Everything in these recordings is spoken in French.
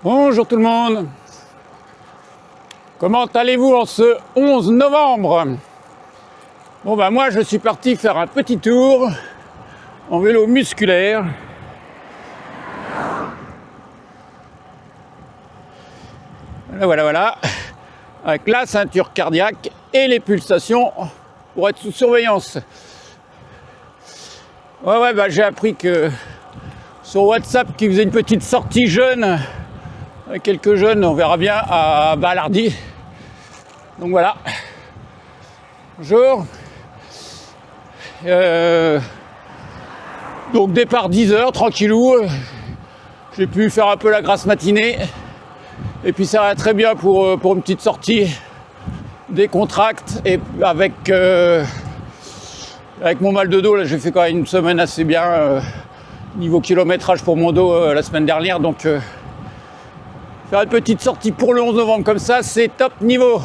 Bonjour tout le monde. Comment allez-vous en ce 11 novembre? Bon bah moi je suis parti faire un petit tour en vélo musculaire. Voilà. Avec la ceinture cardiaque et les pulsations pour être sous surveillance. Ouais, bah j'ai appris que sur WhatsApp qu'ils faisaient une petite sortie jeune, avec quelques jeunes, on verra bien, à Balardi. Donc voilà. Bonjour. Donc départ 10h, tranquillou. J'ai pu faire un peu la grasse matinée. Et puis ça va très bien pour une petite sortie décontracte. Et avec mon mal de dos, là, j'ai fait quand même une semaine assez bien niveau kilométrage pour mon dos la semaine dernière. Donc faire une petite sortie pour le 11 novembre comme ça, c'est top niveau.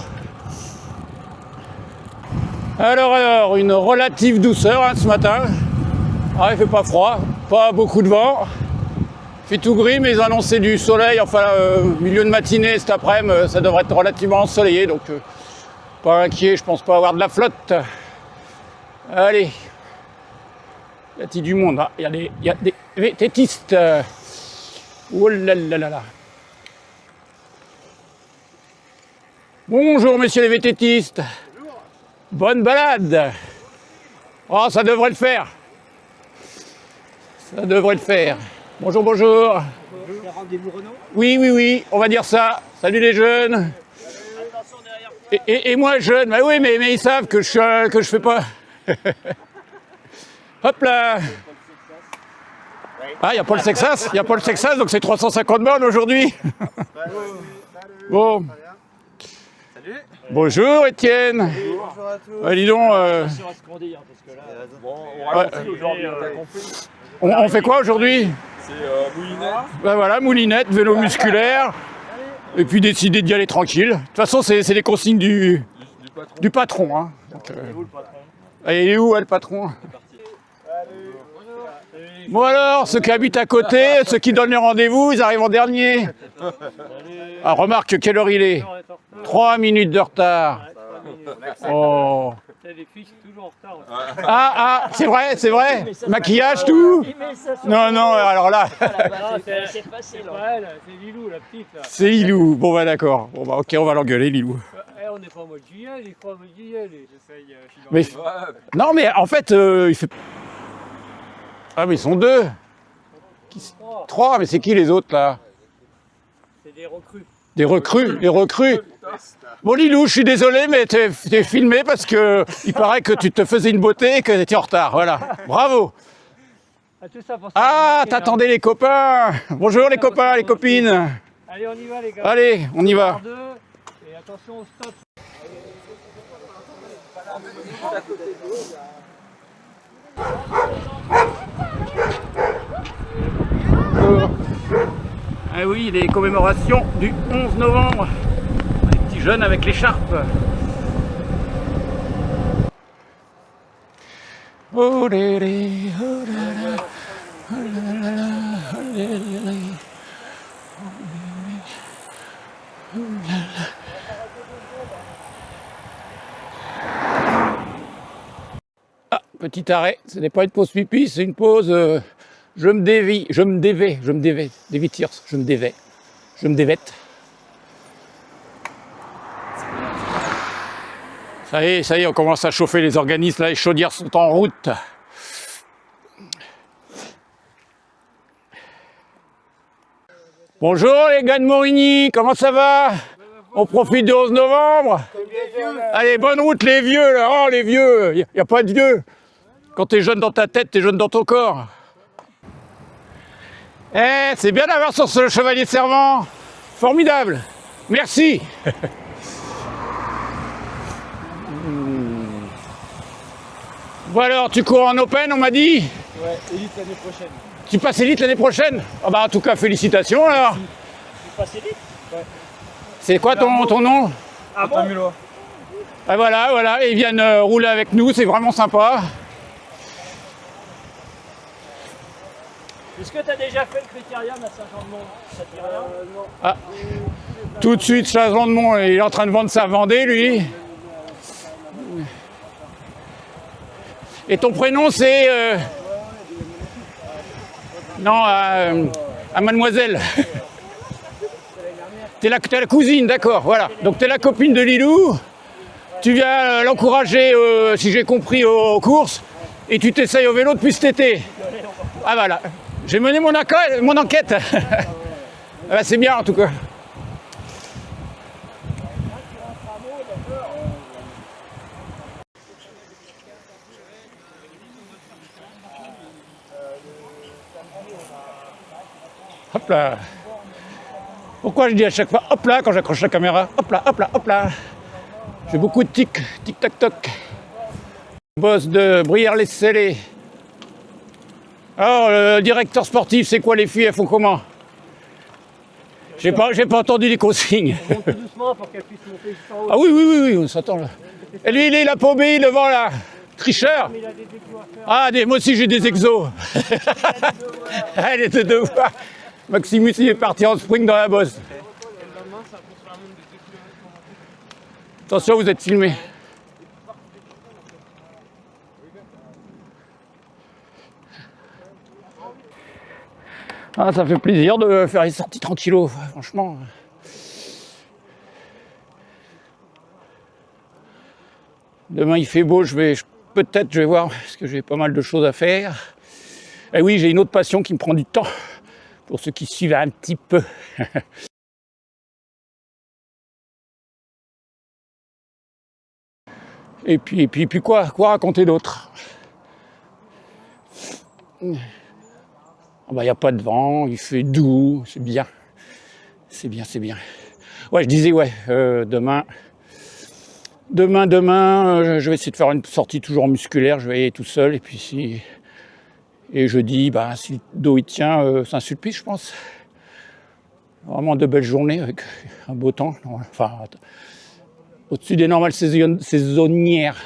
Alors, une relative douceur ce matin. Ah, il fait pas froid, pas beaucoup de vent. Il fait tout gris, mais ils ont annoncé du soleil, enfin milieu de matinée cet après-midi, ça devrait être relativement ensoleillé, donc pas inquiet, je pense pas avoir de la flotte. Allez, y a-t-il du monde? Ah, il y a des vététistes. Oh là là là là. Bonjour messieurs les vététistes. Bonjour. Bonne balade. Oh, ça devrait le faire. Ça devrait le faire. Bonjour. Bonjour. C'est rendez-vous Renault ? Oui, on va dire ça. Salut les jeunes. Attention derrière. Et moi jeune, bah oui, mais ils savent que je fais pas. Hop là. Ah, il n'y a pas le Sexas, donc c'est 350 bornes aujourd'hui. Bon. Salut. Bonjour Étienne. Bonjour à tous. Dis donc. Attention à ce qu'on dit, parce que là, bon, on ralentit aujourd'hui, t'as compris. On fait quoi aujourd'hui? C'est Moulinette. Ben voilà, moulinette, vélo musculaire. Et puis décider d'y aller tranquille. De toute façon, c'est les consignes du patron. Hein. Donc, Et vous le patron? et il est où, le patron? Bon alors, ceux qui habitent à côté, ceux qui donnent les rendez-vous, ils arrivent en dernier. Ah, remarque, quelle heure il est? 3 minutes de retard. Oh. Les filles sont toujours en retard. Ah, c'est vrai. Maquillage, tout. Non, alors là, C'est facile. C'est Lilou, la petite. Là. c'est Lilou. Bon, bah d'accord. Bon, bah ok, on va l'engueuler, Lilou. On n'est pas au mois de juillet, il croit au mois de juillet. J'essaye. Mais, non, mais en fait, il fait... Ah, mais ils sont deux. 3, mais c'est qui les autres, là? C'est des recrues. Des recrues. Bon, Lilou, je suis désolé, mais t'es filmé parce que il paraît que tu te faisais une beauté et que t'étais en retard. Voilà. Bravo. Ah, t'attendais les copains. Bonjour les copains, les copines. Allez, on y va, les gars. Allez, on y va. Et attention au stop. Ah oui, les commémorations du 11 novembre. Les petits jeunes avec l'écharpe. Oh là là, oh là là, Ah, petit arrêt, ce n'est pas une pause pipi, c'est une pause je me dévette. Ça y est, on commence à chauffer les organismes, là, les chaudières sont en route. Bonjour les gars de Morigny, comment ça va? On profite du 11 novembre. Allez, bonne route les vieux, là. Oh les vieux, il n'y a pas de vieux. Quand t'es jeune dans ta tête, t'es jeune dans ton corps. Eh, c'est bien d'avoir sur ce chevalier servant. Formidable. Merci. Bon alors, tu cours en open, on m'a dit? Ouais, élite l'année prochaine. Tu passes élite l'année prochaine? Ah bah en tout cas, félicitations alors. Tu passes élite? Ouais. C'est quoi ton nom? Ah bon? Mulois. Ah voilà, ils viennent rouler avec nous, c'est vraiment sympa. Est-ce que tu as déjà fait le Critérium à Saint-Jean-de-Mont? Ça te dit rien? Non. Ah. Tout de suite, Saint-Jean-de-Mont, il est en train de vendre sa Vendée, lui. Et ton prénom, c'est... Non, à Mademoiselle. T'es la cousine, d'accord, voilà. Donc t'es la copine de Lilou. Tu viens l'encourager, si j'ai compris, aux courses. Et tu t'essayes au vélo depuis cet été. Ah voilà. J'ai mené mon enquête. Ah, bah, c'est bien en tout cas. Hop là. Pourquoi je dis à chaque fois hop là quand j'accroche la caméra? Hop là, hop là, hop là. J'ai beaucoup de tic-tac-toc. Boss de Brière-les-Cellés. Alors, le directeur sportif, c'est quoi les filles? Elles font comment? J'ai pas entendu les consignes. Monte tout doucement pour qu'elle puisse monter jusqu'en haut. Ah oui, on s'attend là. Et lui, il a pas obéi devant là. Tricheur. Ah, moi aussi j'ai des exos. Elle était deux fois. Maximus, il est parti en sprint dans la bosse. Attention, vous êtes filmé. Ah, ça fait plaisir de faire les sorties tranquillos, franchement. Demain il fait beau, peut-être je vais voir, parce que j'ai pas mal de choses à faire. Et oui, j'ai une autre passion qui me prend du temps, pour ceux qui suivent un petit peu. Et puis quoi raconter d'autre? Il n'y a pas de vent, il fait doux, c'est bien. C'est bien. Ouais, je disais, demain, je vais essayer de faire une sortie toujours musculaire, je vais y aller tout seul, et puis et jeudi, si le dos il tient, c'est un sulpice, je pense. Vraiment de belles journées avec un beau temps, enfin, au-dessus des normales saisonnières.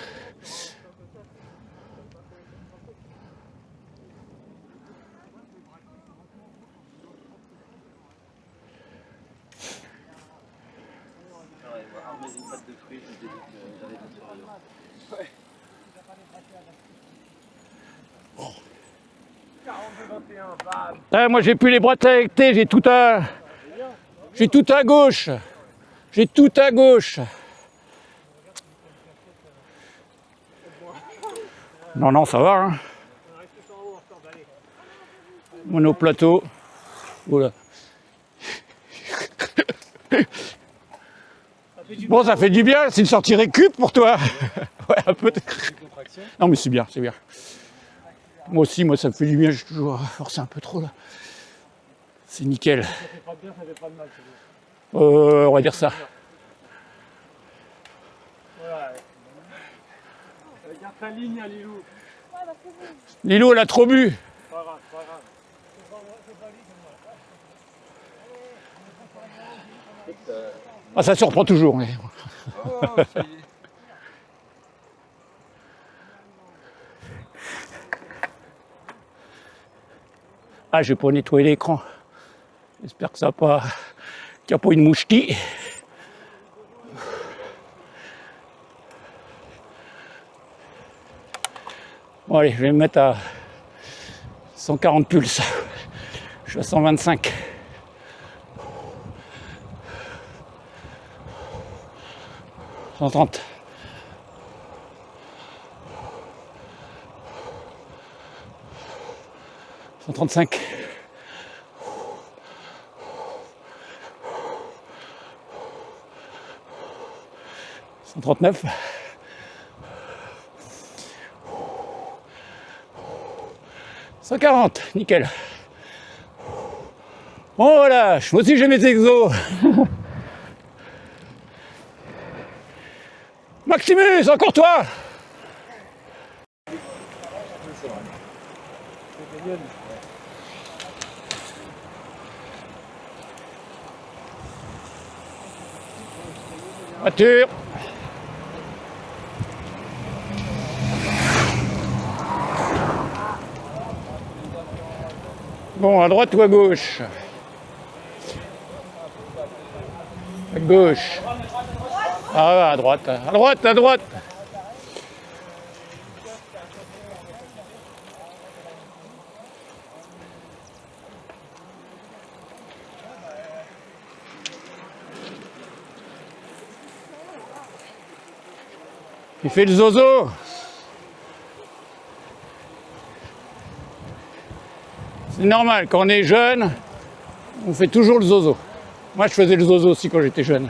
Ah, moi j'ai plus les bras connectés, j'ai tout à gauche. J'ai tout à gauche. Non, ça va. Hein. Monoplateau. Oula. Bon, ça fait du bien, c'est une sortie récup pour toi. Ouais, un peu. Non, mais c'est bien. Moi aussi, ça me fait du bien, j'ai toujours forcé un peu trop là. C'est nickel. Ça fait pas bien, ça fait pas de mal. On va dire ça. Voilà. Regarde ta ligne, Lilou. Lilou, elle a trop bu. Pas grave. Ah, ça surprend toujours. Mais... Oh, ça y est. Ah, je vais pas nettoyer l'écran. J'espère que ça n'a pas... qu'il n'y a pas une mouchetie. Bon, allez, je vais me mettre à 140 pulses. Je suis à 125. « 130. 135. 139. 140, nickel. Bon voilà, moi aussi j'ai mes exos. Maximus, encore toi. Voiture. Bon, à droite ou à gauche? À gauche. Ah, à droite. À droite, à droite. Il fait le zozo. C'est normal, quand on est jeune, on fait toujours le zozo. Moi, je faisais le zozo aussi quand j'étais jeune.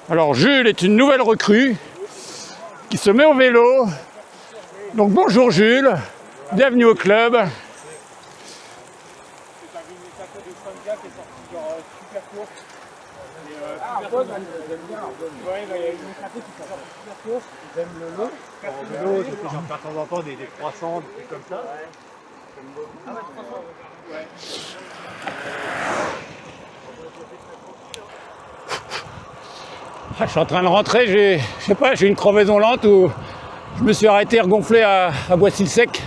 Alors, Jules est une nouvelle recrue qui se met au vélo. Donc, bonjour Jules, bienvenue au club. J'en fais de temps en temps des croissants, des trucs comme ça. Je suis en train de rentrer, je sais pas, j'ai une crevaison lente où je me suis arrêté regonflé à Boissy-le-Sec.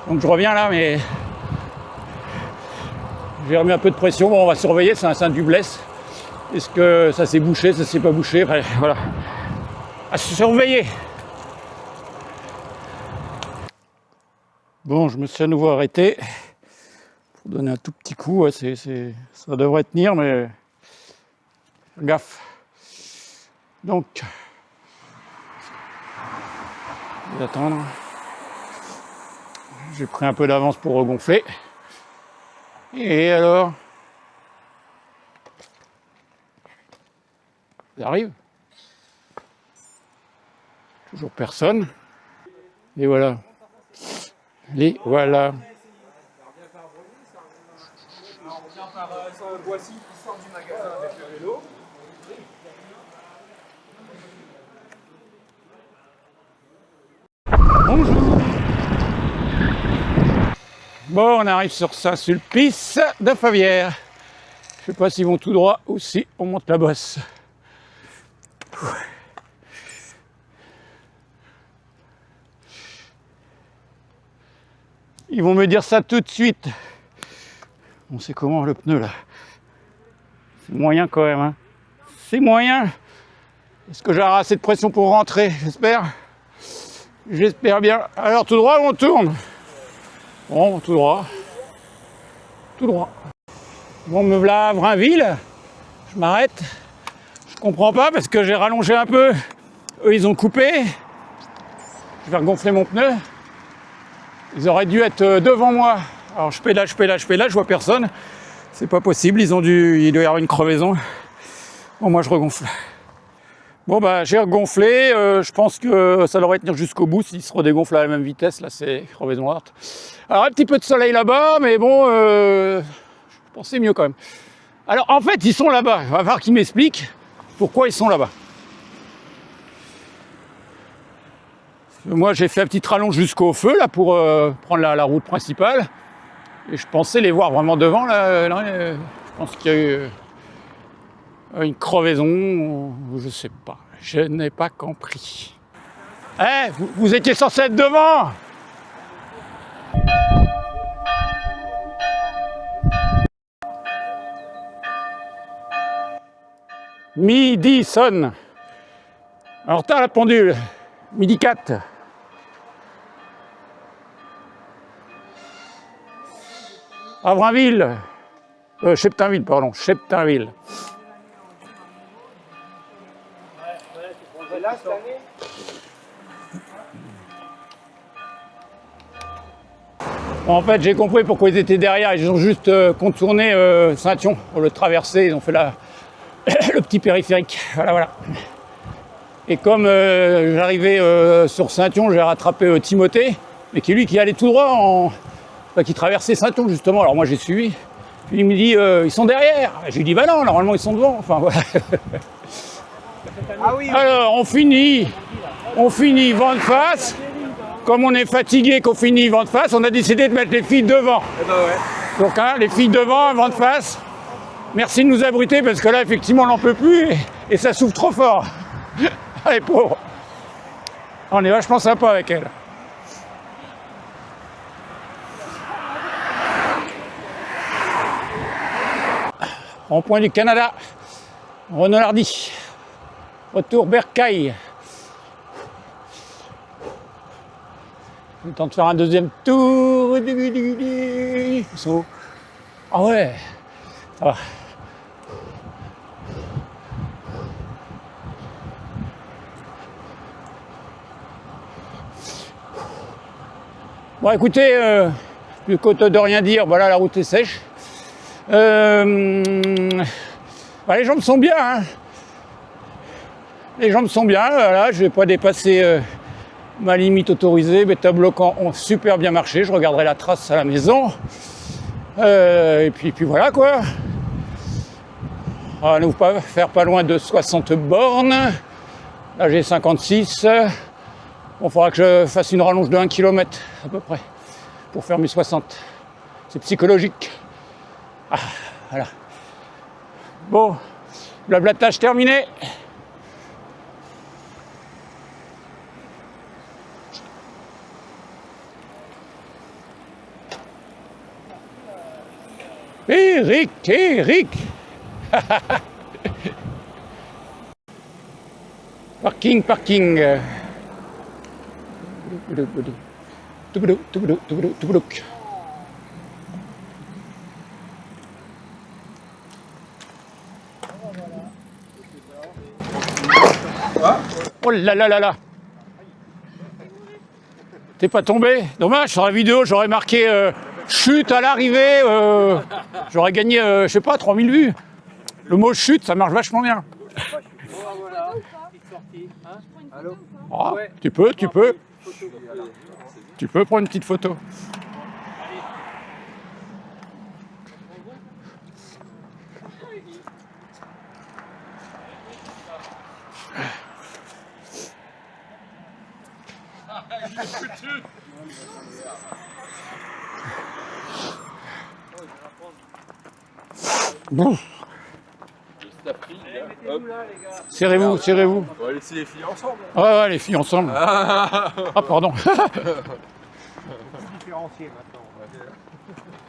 Donc je reviens là, mais j'ai remis un peu de pression. Bon, on va surveiller, c'est un Saint-Dublesse. Est-ce que ça s'est bouché, ça s'est pas bouché? Enfin, voilà. À surveiller. Bon, je me suis à nouveau arrêté pour donner un tout petit coup. Ouais, ça devrait tenir, mais gaffe. Donc, je vais attendre. J'ai pris un peu d'avance pour regonfler. Et alors, ça arrive. Toujours personne. Et voilà. Et voilà. On vient par Boissy qui sort du magasin avec le vélo. Bonjour. Bon, on arrive sur Saint-Sulpice de Favière. Je sais pas s'ils vont tout droit ou si on monte la bosse. Ils vont me dire ça tout de suite. On sait comment le pneu là. C'est moyen quand même. Hein. C'est moyen. Est-ce que j'aurai assez de pression pour rentrer? J'espère. J'espère bien. Alors tout droit ou on tourne? Bon, tout droit. Tout droit. Bon, me voilà à Vrainville. Je m'arrête. Je comprends pas parce que j'ai rallongé un peu. Eux, ils ont coupé. Je vais regonfler mon pneu. Ils auraient dû être devant moi. Alors je pédale, je vois personne. C'est pas possible, il doit y avoir une crevaison. Bon, moi je regonfle. Bon bah j'ai regonflé, je pense que ça devrait tenir jusqu'au bout s'il se redégonfle à la même vitesse. Là c'est crevaison morte. Alors un petit peu de soleil là-bas, mais bon, je pensais mieux quand même. Alors en fait ils sont là-bas, il va falloir qu'ils m'expliquent pourquoi ils sont là-bas. Moi j'ai fait un petit rallonge jusqu'au feu là pour prendre la route principale. Et je pensais les voir vraiment devant là, je pense qu'il y a eu une crevaison, je sais pas, je n'ai pas compris. Eh, vous étiez censé être devant! Midi sonne. En retard la pendule. Midi 4. À Vrainville. Cheptainville, pardon. Cheptainville. Là, cette année. Bon, en fait, j'ai compris pourquoi ils étaient derrière. Ils ont juste contourné Saint-Yon pour le traverser. Ils ont fait le petit périphérique. Voilà. Et comme j'arrivais sur Saint-Yon, j'ai rattrapé Timothée, mais qui lui qui allait tout droit, qui traversait Saint-Yon justement. Alors moi j'ai suivi. Puis il me dit ils sont derrière. J'ai dit bah non, normalement ils sont devant. Enfin voilà. Ah oui. Alors on finit vent de face. Comme on est fatigué qu'on finit vent de face, on a décidé de mettre les filles devant. Eh ben ouais. Donc les filles devant, vent de face. Merci de nous abriter parce que là, effectivement, on n'en peut plus et ça souffle trop fort. Allez, pauvre. On est vachement sympa avec elle. Rond-point du Canada. Renaud-Lardy. Retour Bercail. Le temps de faire un deuxième tour. Ils sont où? Ah ouais, ça va. Bon, écoutez, plus qu'au de rien dire, voilà, la route est sèche. Bah, les jambes sont bien, hein. Les jambes sont bien, voilà, je vais pas dépasser ma limite autorisée. Mes bloquants ont super bien marché, je regarderai la trace à la maison. Et puis voilà quoi. On va nous faire pas loin de 60 bornes. Là j'ai 56. Bon, il faudra que je fasse une rallonge de 1 km à peu près pour faire mes 60. C'est psychologique. Ah, voilà. Bon, blablatage terminé. Eric. Parking. Touboudou. Oh là là. T'es pas tombé? Dommage, sur la vidéo, j'aurais marqué chute à l'arrivée. J'aurais gagné, je sais pas, 3000 vues. Le mot chute, ça marche vachement bien. Oh, tu peux prendre une petite photo. Bon. Serrez-vous. On va laisser les filles ensemble. Ouais, les filles ensemble. Ah, pardon.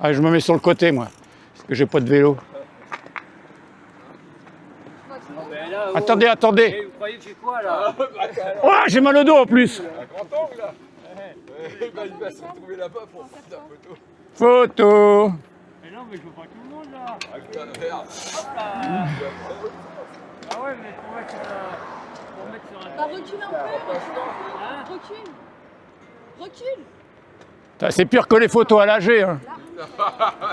Ah, je me mets sur le côté, moi, parce que j'ai pas de vélo. Attendez. Vous croyez que j'ai quoi là? Oh, j'ai mal au dos en plus. Un grand angle là. Il va se retrouver là-bas pour prendre la photo. Photo. Mais non, mais je vois pas tout le monde là. Avec un verre. Ah ouais, mais pour mettre sur un. Bah recule un peu. Recule. C'est pire que les photos à l'AG. Hein.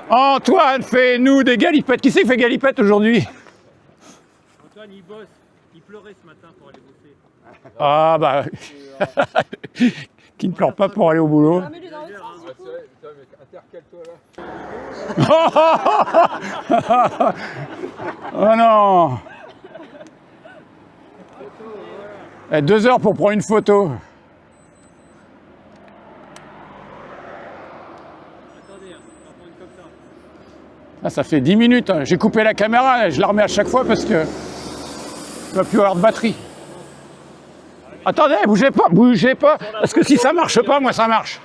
Antoine, fais-nous des galipettes. Qui c'est qui fait galipette aujourd'hui? Antoine, il bosse. Il pleurait ce matin pour aller bosser. Ah bah... Qui ne pleure pas pour aller au boulot. Ah, mets-le dans le sens, du coup. Intercale-toi là. Oh non. 2 heures pour prendre une photo. Attendez, on va prendre comme ça. Ah, ça fait 10 minutes. Hein. J'ai coupé la caméra et je la remets à chaque fois parce que je ne vais plus avoir de batterie. Attendez, bougez pas. Parce que si ça marche pas, moi ça marche.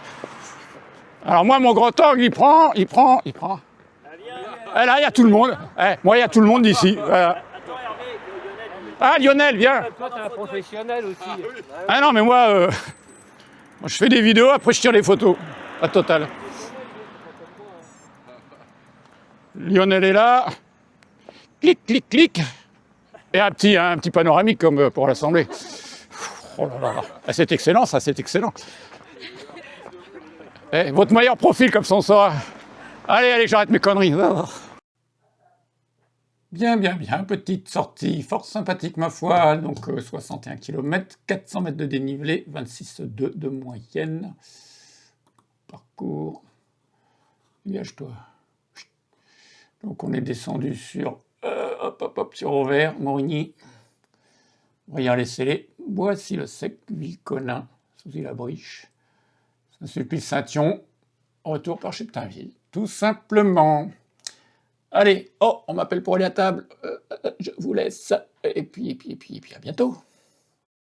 Alors moi, mon grand angle, il prend. Eh, là, il y a tout le monde. Moi, il y a tout le monde ici. Voilà. Ah, Lionel, viens. Toi, t'es un professionnel aussi. Ah non, mais moi, je fais des vidéos, après je tire les photos. À total. Lionel est là. Clic. Et un petit panoramique comme pour l'Assemblée. Oh là là. Ah, c'est excellent, ça, c'est excellent. Votre meilleur profil, comme ça on saura. Allez, j'arrête mes conneries. Bien. Petite sortie, fort sympathique, ma foi. Donc, 61 km, 400 mètres de dénivelé, 26,2 de moyenne. Parcours. Dégage-toi. Donc, on est descendu sur, sur Auvers, Morigny. Voyons les scellés. Boissy-le-Sec, Villeconin, Souzy-la-Briche. Saint-Sulpice-Saint-Yon. Retour par Cheptainville. Tout simplement. Allez, oh, on m'appelle pour aller à table. Je vous laisse. Et puis à bientôt.